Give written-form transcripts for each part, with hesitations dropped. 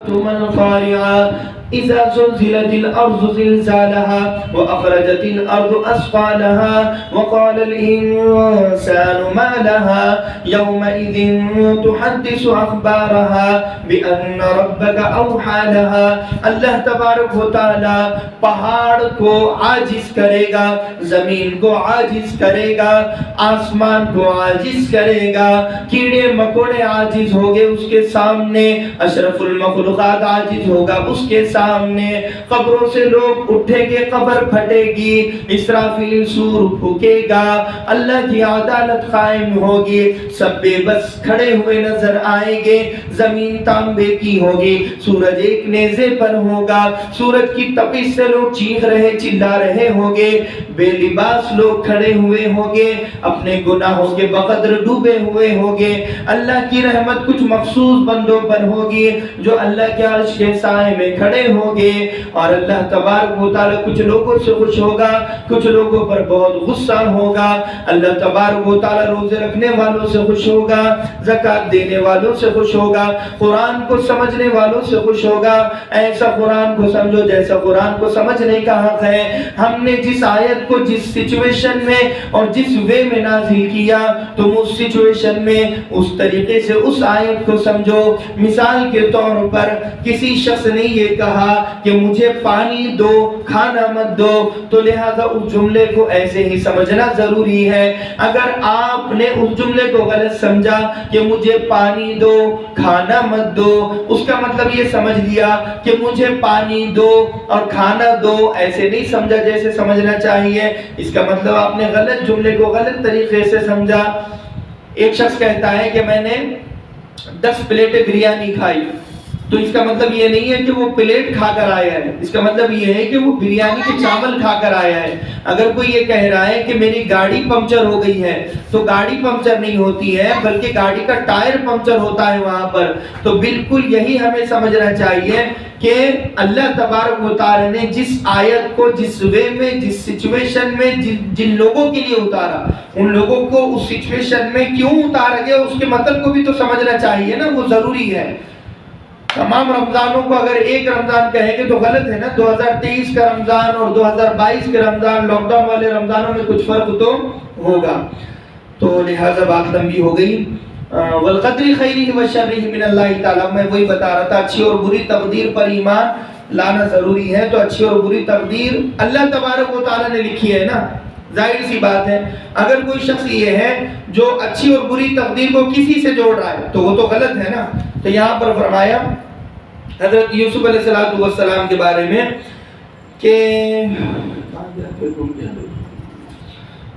ما القارعة إذا زلزلت الأرض زلزالها وأخرجت الأرض أثقالها وقال الإنسان ما لها يومئذ تحدث أخبارها بأن ربك أوحى لها. اللہ تبارک و تعالی پہاڑ کو عاجز کرے گا، زمین کو عاجز کرے گا، آسمان کو عاجز کرے گا، کیڑے مکوڑے عاجز ہوگے اس کے سامنے، اشرف المخلوقات عاجز ہوگا اس کے سامنے، قبروں سے لوگ اٹھیں گے، قبر پھٹے گی، اسرافیل سور پھونکے گا، اللہ کی عدالت قائم ہوگی، سب بے بس کھڑے ہوئے نظر آئیں گے، زمین تانبے کی ہوگی، سورج ایک نیزے پر ہوگا، سورج کی تپش سے لوگ چیخ رہے چلا رہے ہوگے، بے لباس لوگ کھڑے ہوئے ہوگے، اپنے گناہوں کے بقدر ڈوبے ہوئے ہوگے، اللہ کی رحمت کچھ مخصوص بندوں پر ہوگی جو اللہ کے عرش کے سائے میں کھڑے ہوگے، اور اللہ تبارک و تعالی کچھ لوگوں سے خوش ہوگا، کچھ لوگوں پر بہت غصہ ہوگا. اللہ تبارک و تعالی روزے رکھنے والوں سے خوش ہوگا، زکوٰۃ دینے والوں سے خوش ہوگا، قرآن کو سمجھنے والوں سے خوش ہوگا. ایسا قرآن کو سمجھو جیسا قرآن کو سمجھنے کا حق ہے. ہم نے جس آیت کو جس سچویشن میں اور جس وے میں نازل کیا، تم اس سچویشن میں اس طریقے سے اس آیت کو سمجھو. مثال کے طور پر کسی شخص نے یہ کہا کہ مجھے پانی دو کھانا مت دو، تو لہذا اس جملے کو ایسے ہی سمجھنا ضروری ہے. اگر آپ نے اس جملے کو غلط سمجھا کہ مجھے پانی دو کھانا مت دو، اس کا مطلب یہ سمجھ لیا کہ مجھے پانی دو اور کھانا دو، ایسے نہیں سمجھا جیسے سمجھنا چاہیے. اس کا مطلب آپ نے غلط جملے کو غلط طریقے سے سمجھا. ایک شخص کہتا ہے کہ میں نے 10 پلیٹیں بریانی کھائی، تو اس کا مطلب یہ نہیں ہے کہ وہ پلیٹ کھا کر آیا ہے، اس کا مطلب یہ ہے کہ وہ بریانی کے چاول کھا کر آیا ہے. اگر کوئی یہ کہہ رہا ہے کہ میری گاڑی پنکچر ہو گئی ہے، تو گاڑی پنکچر نہیں ہوتی ہے بلکہ گاڑی کا ٹائر پنکچر ہوتا ہے وہاں پر. تو بالکل یہی ہمیں سمجھنا چاہیے کہ اللہ تبارک و تعالی نے جس آیت کو جس وے میں جس سچویشن میں جن لوگوں کے لیے اتارا، ان لوگوں کو اس سچویشن میں کیوں اتارا گیا اس کے مطلب کو بھی تو سمجھنا چاہیے نا، وہ ضروری ہے. تمام رمضانوں کو اگر ایک رمضان کہیں گے تو غلط ہے نا. 2023 کا رمضان اور 2022 کے رمضان، لاک ڈاؤن والے رمضانوں میں کچھ فرق تو ہوگا. تو لہٰذا بات لمبی ہو گئی. والقدر خیرہ و شرہ من اللہ تعالیٰ، میں وہی بتا رہا تھا اچھی اور بری تقدیر پر ایمان لانا ضروری ہے. تو اچھی اور بری تقدیر اللہ تبارک و تعالیٰ نے لکھی ہے نا، ظاہر سی بات ہے. اگر کوئی شخص یہ ہے جو اچھی اور بری تقدیر کو کسی سے جوڑ رہا ہے تو وہ تو غلط ہے نا. تو یہاں پر فرمایا حضرت یوسف علیہ السلام کے بارے میں کہ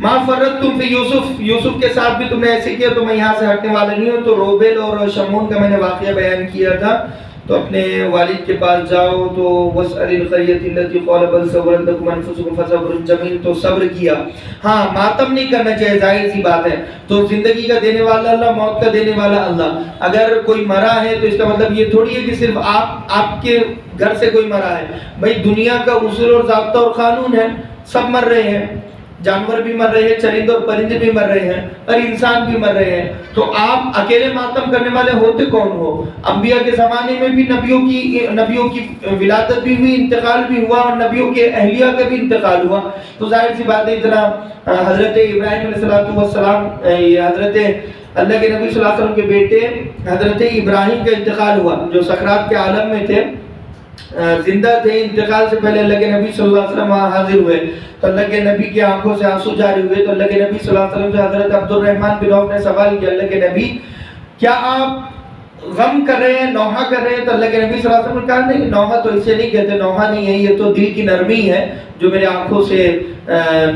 ما فرطتم فی یوسف، یوسف کے ساتھ بھی تم نے ایسے کیا، تو میں یہاں سے ہٹنے والا نہیں ہوں. تو روبیل اور شمعون کا میں نے واقعہ بیان کیا تھا. تو اپنے والد کے پاس جاؤ تو واسأل القریۃ التي قال بل سولت لكم انفسكم فصبر جمیل، تو صبر کیا. ہاں ماتم نہیں کرنا چاہیے، ظاہر سی بات ہے. تو زندگی کا دینے والا اللہ، موت کا دینے والا اللہ. اگر کوئی مرا ہے تو اس کا مطلب یہ تھوڑی ہے کہ صرف آپ کے گھر سے کوئی مرا ہے. بھائی دنیا کا اصول اور ضابطہ اور قانون ہے، سب مر رہے ہیں، جانور بھی مر رہے ہیں، چرندے اور پرندے بھی مر رہے ہیں، اور انسان بھی مر رہے ہیں. تو آپ اکیلے ماتم کرنے والے ہوتے کون ہو؟ انبیاء کے زمانے میں بھی نبیوں کی ولادت بھی ہوئی، انتقال بھی ہوا، اور نبیوں کے اہلیہ کا بھی انتقال ہوا. تو ظاہر سی بات ہے اتنا حضرت ابراہیم علیہ السلام، یہ حضرت اللہ کے نبی صلی اللہ علیہ وسلم کے بیٹے حضرت ابراہیم کا انتقال ہوا، جو سکرات کے عالم میں تھے، زندہ تھے. انتقال سے پہلے اللہ کے نبی صلی اللہ علیہ وسلم وہاں حاضر ہوئے تو اللہ کے نبی کی آنکھوں سے آنسو جاری ہوئے. تو اللہ کے نبی صلی اللہ علیہ وسلم سے حضرت عبد الرحمن بن عوف نے سوال کیا، اللہ کے نبی کیا آپ غم کر رہے ہیں، نوحہ کر رہے ہیں؟ تو اللہ کے نبی صلی اللہ علیہ وسلم نے کہا نہیں، نوحہ تو اسے نہیں کہتے، نوحہ نہیں ہے، یہ تو دل کی نرمی ہے جو میرے آنکھوں سے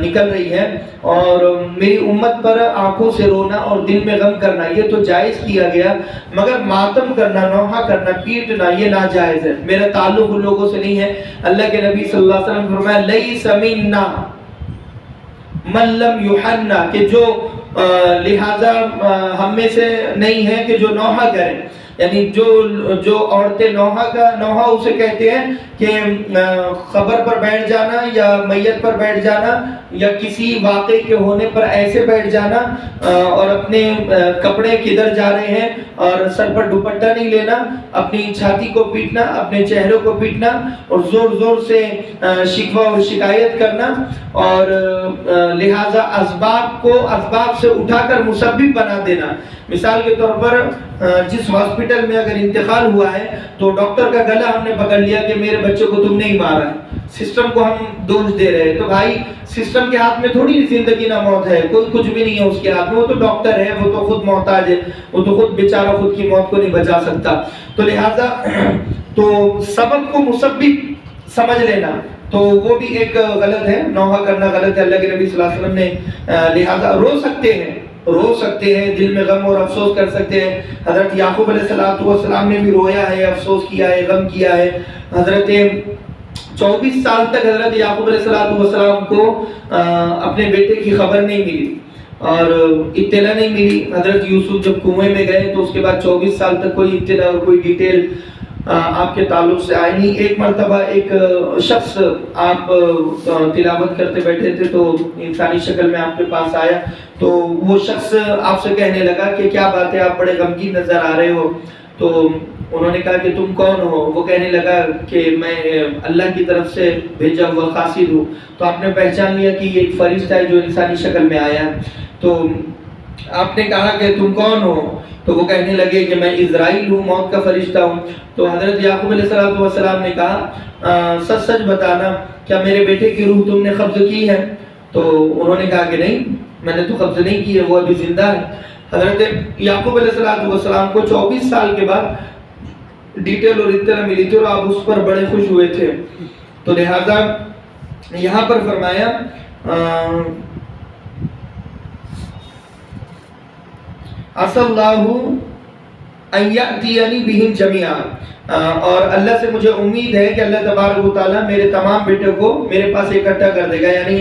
نکل رہی ہے. اور میری امت پر آنکھوں سے رونا اور دل میں غم کرنا یہ تو جائز کیا گیا، مگر ماتم کرنا، نوحہ کرنا، پیٹنا یہ ناجائز ہے. میرا تعلق ان لوگوں سے نہیں ہے. اللہ کے نبی صلی اللہ علیہ وسلم فرمایا لیس منا من لم یحنہ، کہ جو لہذا ہم میں سے نہیں ہے کہ جو نوحہ کریں. یعنی جو عورتیں نوحہ اسے کہتے ہیں کہ قبر پر بیٹھ جانا یا میت پر بیٹھ جانا یا کسی واقعے کے ہونے پر ایسے بیٹھ جانا اور اپنے کپڑے کدھر جا رہے ہیں اور سر پر دوپٹہ نہیں لینا، اپنی چھاتی کو پیٹنا، اپنے چہروں کو پیٹنا اور زور زور سے شکوہ اور شکایت کرنا، اور لہذا اسباب سے اٹھا کر مسبب بنا دینا۔ مثال کے طور پر جس ہاسپٹل میں اگر انتقال ہوا ہے تو ڈاکٹر کا گلا ہم نے پکڑ لیا کہ میرے بچے کو تم نہیں مارا ہے، سسٹم کو ہم دوش دے رہے ہیں، تو بھائی سسٹم کے ہاتھ میں تھوڑی زندگی نہ موت ہے، کوئی کچھ بھی نہیں ہے اس کے ہاتھ میں، وہ تو ڈاکٹر ہے، وہ تو خود محتاج ہے، وہ تو خود بیچارہ خود کی موت کو نہیں بچا سکتا۔ تو لہذا تو سبب کو مسبب سمجھ لینا تو وہ بھی ایک غلط ہے، نوحہ کرنا غلط ہے۔ اللہ کے نبی صلی اللہ علیہ وسلم نے لہذا رو سکتے ہیں، دل میں غم اور افسوس کر سکتے ہیں۔ حضرت یعقوب علیہ السلام نے بھی رویا ہے، افسوس کیا ہے، غم کیا ہے۔ حضرت 24 سال تک حضرت یعقوب علیہ السلام کو اپنے بیٹے کی خبر نہیں ملی اور اطلاع نہیں ملی۔ حضرت یوسف جب کنویں میں گئے تو اس کے بعد 24 سال تک کوئی اطلاع اور کوئی ڈیٹیل آپ کے تعلق سے آئی نہیں۔ ایک مرتبہ ایک شخص آپ تلاوت کرتے بیٹھے تھے تو انسانی شکل میں آپ کے پاس آیا، تو وہ شخص آپ سے کہنے لگا کہ کیا بات ہے، آپ بڑے غمگین نظر آ رہے ہو۔ تو انہوں نے کہا کہ تم کون ہو؟ وہ کہنے لگا کہ میں اللہ کی طرف سے بھیجا ہوا قاصد ہوں۔ تو آپ نے پہچان لیا کہ یہ ایک فرشتہ ہے جو انسانی شکل میں آیا ہے۔ تو آپ نے کہا کہ تم کون ہو؟ تو وہ کہنے لگے کہ میں اسرائیل ہوں، موت کا فرشتہ ہوں۔ تو حضرت یعقوب علیہ السلام نے کہا سچ سچ بتانا، کیا میرے بیٹے کی روح تم نے قبض کی ہے؟ تو انہوں نے کہا کہ نہیں، میں نے تو قبض نہیں کی ہے، وہ ابھی زندہ ہے۔ حضرت یعقوب علیہ السلام کو 24 سال کے بعد ڈیٹیل اور اطلاع ملی تھی اور آپ اس پر بڑے خوش ہوئے تھے۔ تو لہذا یہاں پر فرمایا عَسَى اللَّهُ أَن يَأْتِيَنِي بِهِمْ جَمِيعًا، اور اللہ سے مجھے امید ہے کہ اللہ تبارک و تعالیٰ میرے تمام بیٹوں کو میرے پاس اکٹھا کر دے گا، یعنی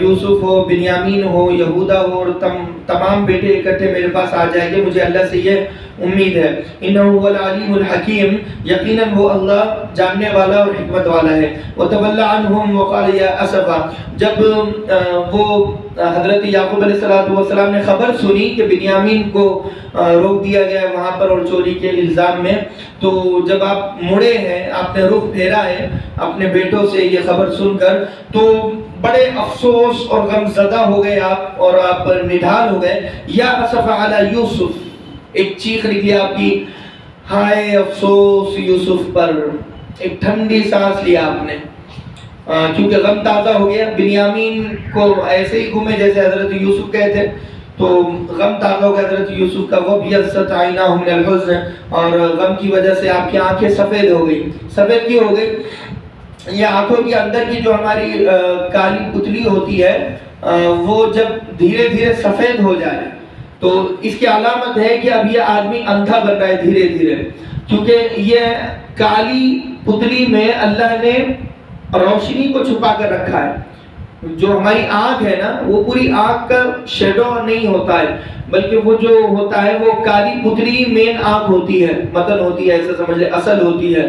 یوسف ہو، بنیامین ہو، یہودا ہو، اور تمام بیٹے اکٹھے میرے پاس آ جائیں گے، مجھے اللہ سے یہ امید ہے۔ اِنَّهُ هُوَ الْعَلِيمُ الْحَكِيمُ، یقیناً وہ اللہ جاننے والا اور حکمت والا ہے۔ وَتَوَلَّ عَنْهُمْ وَقَالَ يَا أَسَفَا، جب وہ حضرت یعقوب علیہ السلام نے خبر سنی کہ بنیامین کو روک دیا گیا وہاں پر اور چوری کے الزام میں، تو جب آپ مڑے ہیں، آپ نے رخ پھیرا ہے اپنے بیٹوں سے یہ خبر سن کر، تو بڑے افسوس اور غم زدہ ہو گئے آپ، اور آپ نڈھال ہو گئے۔ یا اسف علی یوسف، ایک چیخ نکلی آپ کی، ہائے افسوس یوسف پر، ایک ٹھنڈی سانس لیا آپ نے، کیونکہ غم تازہ ہو گیا۔ بنیامین کو ایسے ہی گھومے جیسے حضرت یوسف گئے تھے، تو غم تازہ ہو گیا حضرت یوسف کا۔ وَبْيَضَّتْ عَيْنَاهُ مِنَ الْحُزْنِ، اور غم کی وجہ سے آپ کی آنکھیں سفید ہو گئی۔ سفید کیوں ہو گئی؟ یہ آنکھوں کے اندر کی جو ہماری کالی پتلی ہوتی ہے، وہ جب دھیرے دھیرے سفید ہو جائے تو اس کی علامت ہے کہ اب یہ آدمی اندھا بن رہا ہے دھیرے دھیرے، کیونکہ یہ کالی پتلی میں اللہ نے روشنی کو چھپا کر رکھا ہے۔ جو ہماری آنکھ ہے نا، وہ پوری آنکھ کا شیڈو نہیں ہوتا ہے، بلکہ وہ جو ہوتا ہے وہ کالی پتلی مین آنکھ ہوتی ہے، متن ہوتی ہے، ایسا سمجھ لے، اصل ہوتی ہے،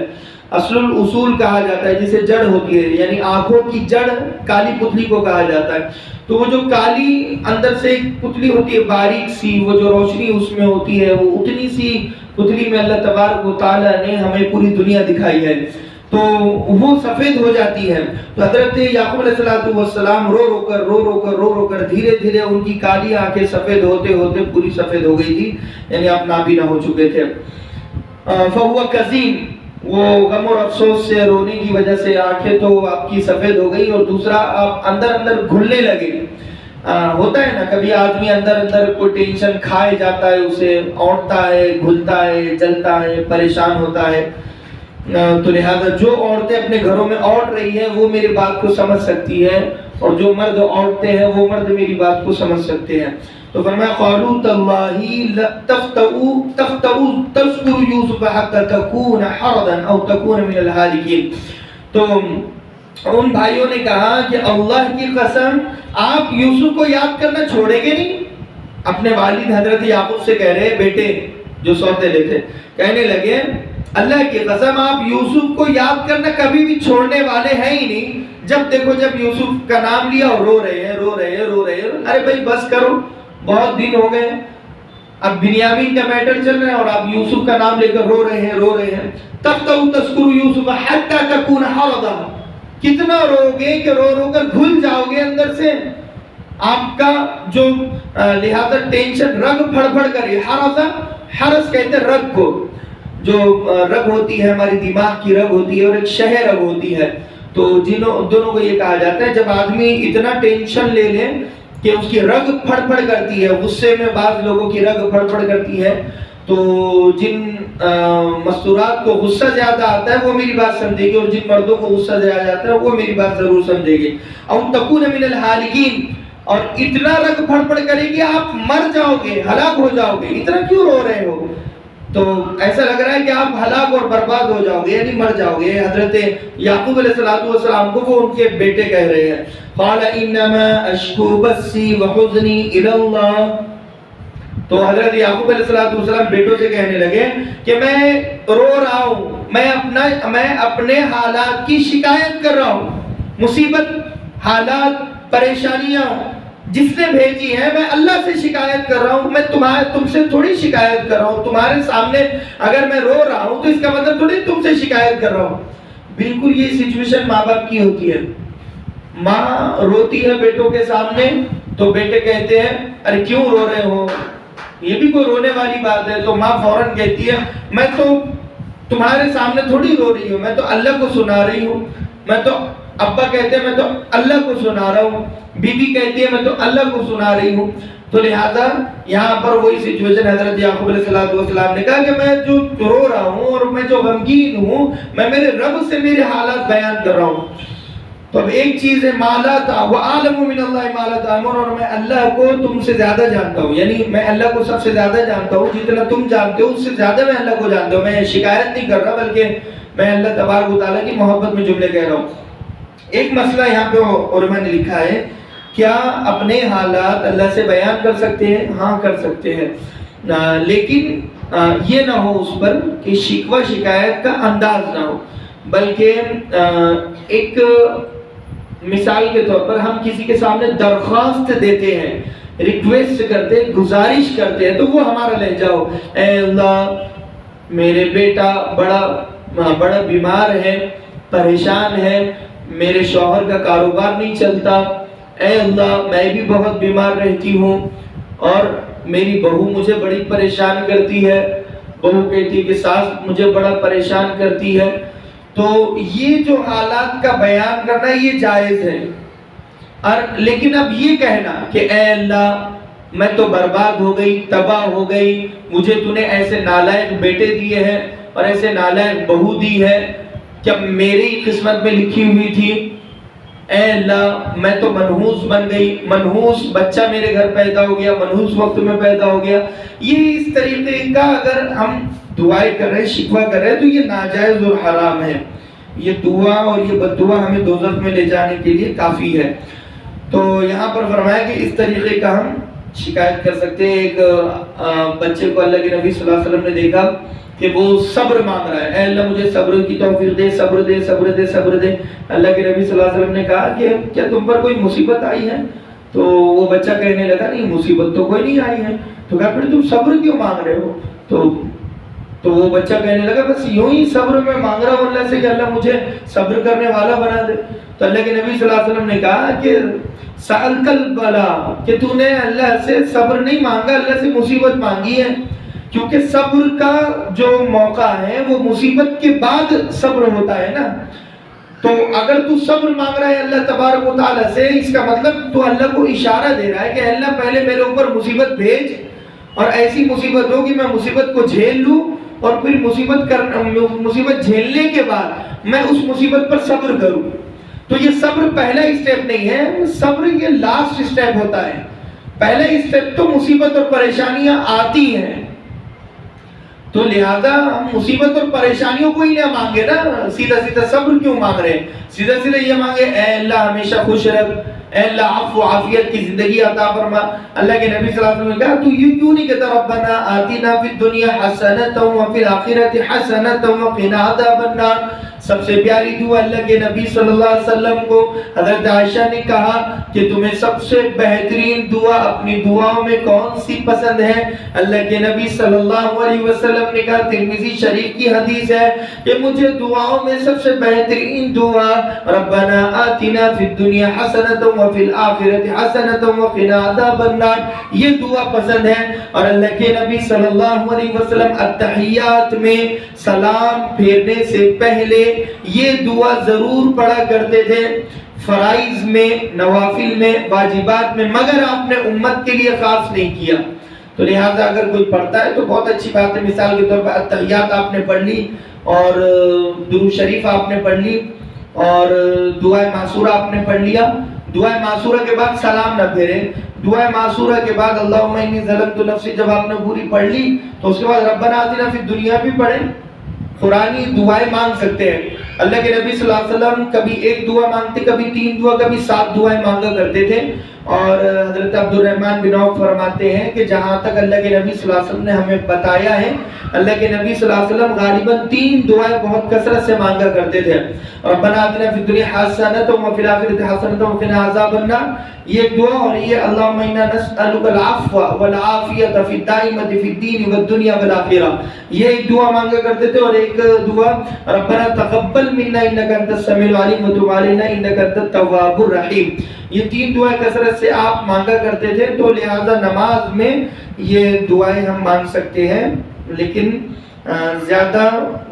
اصل الاصول کہا جاتا ہے، جسے جڑ ہوتی ہے، یعنی آنکھوں کی جڑ کالی پتلی کو کہا جاتا ہے۔ تو وہ جو کالی اندر سے پتلی ہوتی ہے باریک سی، وہ جو روشنی اس میں ہوتی ہے، وہ اتنی سی پتلی میں اللہ تبارک و تعالیٰ نے ہمیں پوری دنیا دکھائی ہے، تو وہ سفید ہو جاتی ہے۔ تو حضرت یعقوب علیہ السلام رو کر دھیرے دھیرے ان کی کالی آنکھیں سفید ہوتے ہوتے پوری سفید ہو گئی تھی، یعنی آپ نابینا ہو چکے تھے۔ فَهُوَ كَظِيمٌ، وہ غم اور افسوس سے رونے کی وجہ سے آنکھیں تو آپ کی سفید ہو گئی، اور دوسرا آپ اندر گھلنے لگے۔ ہوتا ہے نا کبھی آدمی اندر کوئی ٹینشن کھائے جاتا ہے، اسے اوڑتا ہے، گھلتا ہے، جلتا ہے، پریشان ہوتا ہے۔ تو لہذا جو عورتیں اپنے گھروں میں اوڑ رہی ہیں وہ میری بات کو سمجھ سکتی ہے، اور جو مرد اوڑتے ہیں وہ مرد میری بات کو سمجھ سکتے ہیں۔ تو فرمایا قالوا تاللہ تفتؤ تذکر یوسف حتی تکون حردا او تکون من الہالکین، تو ان بھائیوں نے کہا کہ اللہ کی قسم آپ یوسف کو یاد کرنا چھوڑیں گے نہیں۔ اپنے والد حضرت یعقوب سے کہہ رہے بیٹے جو سوتےلے تھے، کہنے لگے اللہ کی قسم آپ یوسف کو یاد کرنا کبھی بھی چھوڑنے والے ہیں ہی نہیں. جب دیکھو جب یوسف کا نام لیا اور رو رہے ہیں رو رہے ہیں رو رہے ہیں. ارے بھائی بس کرو، بہت دن ہو گئے، اب بنیامین کا میٹر چل رہا ہے اور آپ یوسف کا نام لے کر رو رہے ہیں رو رہے ہیں. تب تذکر یوسف حتی تکون حرضا، کتنا رو گے کہ رو رو کر گھل جاؤ گے اندر سے. آپ کا جو لہذا ٹینشن رگ پھڑ پھڑ کر، حرس کہتے ہیں رگ کو، جو رگ ہوتی ہے ہماری دماغ کی رگ ہوتی ہے اور ایک شہ رگ ہوتی ہے. تو دونوں کو یہ کہا جاتا ہے جب آدمی اتنا ٹینشن لے لے کہ اس کی رگ پھڑ پھڑ کرتی ہے، غصے میں بعض لوگوں کی رگ پھڑ پھڑ کرتی ہے. تو جن مستورات کو غصہ زیادہ آتا ہے وہ میری بات سمجھے گی، اور جن مردوں کو غصہ زیادہ آتا ہے وہ میری بات ضرور سمجھے گی. او تکون من الہالکین، اور اتنا رگ پھڑ پھڑ کرے گی آپ مر جاؤ گے، ہلاک ہو جاؤ گے. اتنا کیوں رو رہے ہو؟ تو ایسا لگ رہا ہے کہ آپ ہلاک اور برباد ہو جاؤ گے، یعنی مر جاؤ گے. حضرت یعقوب علیہ السلام کو وہ ان کے بیٹے کہہ رہے ہیں. قال انما اشکو بثی وحزنی الی اللہ. تو حضرت یعقوب علیہ السلام بیٹوں سے کہنے لگے کہ میں رو رہا ہوں، میں اپنے حالات کی شکایت کر رہا ہوں. مصیبت، حالات، پریشانیاں جس نے بھیجی ہے میں اللہ سے شکایت کر رہا ہوں. میں تم سے تھوڑی شکایت کر رہا ہوں. تمہارے سامنے اگر میں رو رہا ہوں تو اس کا مطلب تھوڑی تم سے شکایت کر رہا ہوں. بالکل یہ سچویشن ماں باپ کی ہوتی ہے. ماں روتی ہے بیٹوں کے سامنے تو بیٹے کہتے ہیں ارے کیوں رو رہے ہو، یہ بھی کوئی رونے والی بات ہے. تو ماں فوراً کہتی ہے میں تو تمہارے سامنے تھوڑی رو رہی ہوں، میں تو اللہ کو سنا رہی ہوں. میں تو ابا کہتے ہیں میں تو اللہ کو سنا رہا ہوں، بیوی کہتی ہے میں تو اللہ کو سنا رہی ہوں. تو لہذا یہاں پر وہی سچویشن حضرت یعقوب علیہ السلام نے کہا کہ میں جو رو رہا ہوں اور میں جو غمگین ہوں میں میرے رب سے میرے حالات بیان کر رہا ہوں. تو اب ایک چیز ہے ما لا وَأَعْلَمُ مِنَ اللَّهِ مَا لَا تَعْلَمُونَ، اور میں اللہ کو تم سے زیادہ جانتا ہوں، یعنی میں اللہ کو سب سے زیادہ جانتا ہوں. جتنا تم جانتے ہو اس سے زیادہ میں اللہ کو جانتا ہوں. میں شکایت نہیں کر رہا بلکہ میں اللہ تبارک و تعالیٰ کی محبت میں جملے کہہ رہا ہوں. ایک مسئلہ یہاں پہ علماء نے لکھا ہے، کیا اپنے حالات اللہ سے بیان کر سکتے ہیں؟ ہاں کر سکتے ہیں، لیکن یہ نہ ہو اس پر کہ شکوہ شکایت کا انداز نہ ہو، بلکہ ایک مثال کے طور پر ہم کسی کے سامنے درخواست دیتے ہیں، ریکویسٹ کرتے ہیں، گزارش کرتے ہیں، تو وہ ہمارا لہجہ ہو. اے اللہ میرے بیٹا بڑا بیمار ہے، پریشان ہے، میرے شوہر کا کاروبار نہیں چلتا. اے اللہ میں بھی بہت بیمار رہتی ہوں اور میری بہو مجھے بڑی پریشان کرتی ہے. بہو کہتی ہے کہ ساس مجھے بڑا پریشان کرتی ہے. تو یہ جو حالات کا بیان کرنا یہ جائز ہے. اور لیکن اب یہ کہنا کہ اے اللہ میں تو برباد ہو گئی، تباہ ہو گئی، مجھے تو نے ایسے نالائق بیٹے دیے ہیں اور ایسے نالائق بہو دی ہے کہ میری قسمت میں لکھی ہوئی تھی. اے اللہ میں تو منحوس بن گئی، منحوس بچہ میرے گھر پیدا ہو گیا، منحوس وقت میں پیدا ہو گیا. یہ اس طریقے کا اگر ہم دعائیں کر رہے ہیں، شکوہ کر رہے ہیں تو یہ ناجائز اور حرام ہے. یہ دعا اور یہ بد دعا ہمیں دوزخ میں لے جانے کے لیے کافی ہے. تو یہاں پر فرمایا کہ اس طریقے کا ہم شکایت کر سکتے ہیں. ایک بچے کو اللہ کے نبی صلی اللہ علیہ وسلم نے دیکھا کہ وہ صبر مانگ رہا ہے، اے اللہ مجھے صبر کی توفیق دے، صبر دے، صبر دے، صبر دے. اللہ کے نبی صلی اللہ علیہ وسلم نے کہا کہ کیا تم پر کوئی مصیبت آئی ہے؟ تو وہ بچہ کہنے لگا نہیں مصیبت تو کوئی نہیں آئی ہے. تو کہا پھر تم صبر کیوں مانگ رہے ہو؟ تو وہ بچہ کہنے لگا بس یوں ہی صبر میں مانگ رہا ہوں اللہ سے کہ اللہ مجھے صبر کرنے والا بنا دے. تو اللہ کے نبی صلی اللہ علیہ وسلم نے کہا کہ سألت البلا، کہ تو نے اللہ سے صبر نہیں مانگا، اللہ سے مصیبت مانگی ہے. کیونکہ صبر کا جو موقع ہے وہ مصیبت کے بعد صبر ہوتا ہے نا. تو اگر تو صبر مانگ رہا ہے اللہ تبارک و تعالیٰ سے، اس کا مطلب تو اللہ کو اشارہ دے رہا ہے کہ اللہ پہلے میرے اوپر مصیبت بھیج، اور ایسی مصیبت ہو کہ میں مصیبت کو جھیل لوں، اور پھر مصیبت جھیلنے کے بعد میں اس مصیبت پر صبر کروں. تو یہ صبر پہلا اسٹیپ نہیں ہے، صبر یہ لاسٹ اسٹیپ ہوتا ہے. پہلا اسٹیپ تو مصیبت اور پریشانیاں آتی ہیں، تو لہذا ہم مصیبت اور پریشانیوں کو ہی نہ مانگے نا، سیدھا سیدھا صبر کیوں مانگ رہے ہیں؟ سیدھا سیدھا یہ مانگے اے اللہ ہمیشہ خوش رکھ، اے اللہ عفو عافیت کی زندگی عطا فرما۔ اللہ کے نبی صلی اللہ علیہ وسلم نے کہا تو یہ کیوں نہیں کہتا ربنا آتنا فی الدنیا حسنۃ وفی الآخرۃ حسنۃ وقنا عذاب النار؟ سب سے پیاری دعا اللہ کے نبی صلی اللہ علیہ وسلم کو حضرت عائشہ نے کہا کہ تمہیں سب سے بہترین دعا اپنی دعاؤں میں کون سی پسند ہے؟ اللہ کے نبی صلی اللہ علیہ وسلم نے کہا، ترمذی شریف کی حدیث ہے کہ مجھے دعاؤں میں سب سے بہترین دعا ربنا آتنا فی الدنیا حسنۃ وفی الآخرۃ حسنۃ وقنا عذاب النار، یہ دعا پسند ہے۔ اور اللہ کے نبی صلی اللہ علیہ وسلم التحیات میں سلام پھیرنے سے پہلے یہ دعا ضرور پڑھا کرتے تھے، فرائض میں، نوافل میں، واجبات میں، مگر آپ نے امت کے لیے خاص نہیں کیا۔ تو لہٰذا اگر کوئی پڑھتا ہے تو بہت اچھی بات ہے، مثال کے طور پر التحیات آپ نے پڑھ لی اور درود شریف آپ نے پڑھ لی اور دعائے معصورہ آپ نے پڑھ لیا، دعائے معصورہ کے بعد سلام نہ پھیرے، دعائے معصورہ کے بعد اللہم انی ظلمت نفسی جب آپ نے پوری پڑھ لی تو اس کے بعد ربنا آتنا فی الدنیا بھی پڑھیں، قرآنی دعائیں مانگ سکتے ہیں۔ اللہ کے نبی صلی اللہ علیہ وسلم کبھی ایک دعا مانگتے، کبھی 3 دعا، کبھی 7 دعائیں مانگا کرتے تھے۔ اور حضرت عبد الرحمن بن عوف فرماتے ہیں کہ جہاں تک اللہ کے نبی صلی اللہ علیہ وسلم نے ہمیں بتایا ہے، اللہ کے نبی صلی اللہ علیہ وسلم غالباً 3 دعائیں بہت کثرت سے مانگا کرتے تھے، ربنا آتنا فی الدنیا حسنۃ وفی الآخرۃ حسنۃ وقنا عذاب النار، یہ دعا، اور یہ اللہم انا نسألک العفو والعافیۃ فی الدائمۃ فی الدین والدنیا والآخرہ، یہ ایک دعا مانگا کرتے تھے۔ اور ایک دعا ربنا تقبل منا انک انت السمیع العلیم وتب علینا انک انت التواب الرحیم، یہ 3 دعائیں کثرت سے آپ مانگا کرتے تھے۔ تو لہذا نماز میں یہ دعائیں ہم مانگ سکتے ہیں، لیکن زیادہ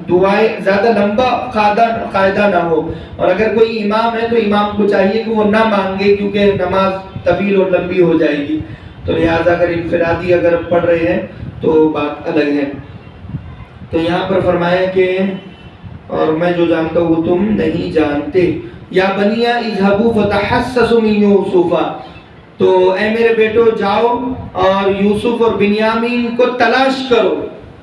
دعائیں زیادہ لمبا قاعدہ نہ ہو، اور اگر کوئی امام ہے تو امام کو چاہیے کہ وہ نہ مانگے کیونکہ نماز طویل اور لمبی ہو جائے گی، تو لہذا اگر انفرادی اگر پڑھ رہے ہیں تو بات الگ ہے۔ تو یہاں پر فرمایا کہ اور میں جو جانتا ہوں وہ تم نہیں جانتے، یا بنیا اذهبوا فتحسسوا من یوسف، تو اے میرے بیٹو جاؤ اور یوسف اور بنیامین کو تلاش کرو،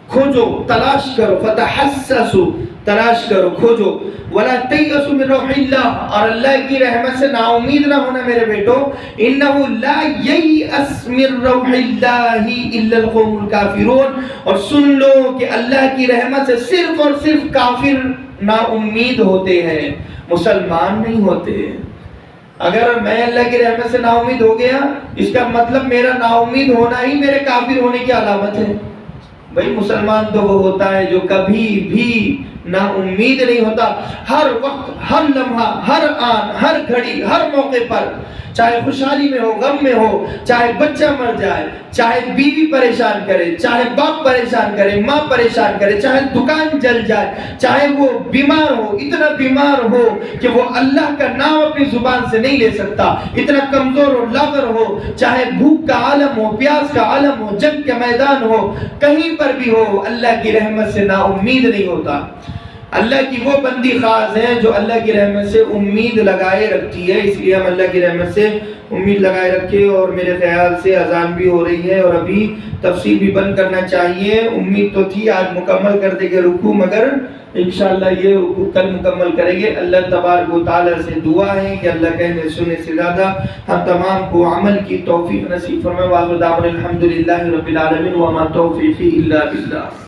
کھوجو، تلاش کرو، فتحسسوا، تلاش کرو، کھوجو، ولا تیأسوا من روح اللہ، اور اللہ کی رحمت سے نا امید نہ ہونا میرے بیٹو، انہ لا ییأس من روح اللہ الا القوم الکافرون، اور سن لو کہ اللہ کی رحمت سے صرف اور صرف کافر نا امید ہوتے ہیں، مسلمان نہیں ہوتے۔ اگر میں اللہ کی رحمت سے نا امید ہو گیا، اس کا مطلب میرا نا امید ہونا ہی میرے کافر ہونے کی علامت ہے۔ بھئی مسلمان تو وہ ہوتا ہے جو کبھی بھی نا امید نہیں ہوتا، ہر وقت، ہر لمحہ، ہر آن، ہر گھڑی، ہر موقع پر، چاہے خوشحالی میں ہو، غم میں ہو، چاہے بچہ مر جائے، چاہے بیوی پریشان کرے، چاہے باپ پریشان کرے، ماں پریشان کرے، چاہے دکان جل جائے، چاہے وہ بیمار ہو، اتنا بیمار ہو کہ وہ اللہ کا نام اپنی زبان سے نہیں لے سکتا، اتنا کمزور اور لاغر ہو، چاہے بھوک کا عالم ہو، پیاس کا عالم ہو، جنگ کا میدان ہو، کہیں پر بھی ہو، اللہ کی رحمت سے نا امید نہیں ہوتا۔ اللہ کی وہ بندی خاص ہے جو اللہ کی رحمت سے امید لگائے رکھتی ہے، اس لیے ہم اللہ کی رحمت سے امید لگائے رکھے۔ اور میرے خیال سے اذان بھی ہو رہی ہے اور ابھی تفسیر بھی بند کرنا چاہیے، امید تو تھی آج مکمل کر دیں گے رکوع، مگر انشاءاللہ یہ رکوع کل مکمل کریں گے۔ اللہ تبارک و تعالیٰ سے دعا ہے کہ اللہ کہنے سنے سے زیادہ ہم تمام کو عمل کی توفیق نصیب فرمائے۔ وآخر دعوانا الحمدللہ رب العالمین وما توفیقی الا باللہ۔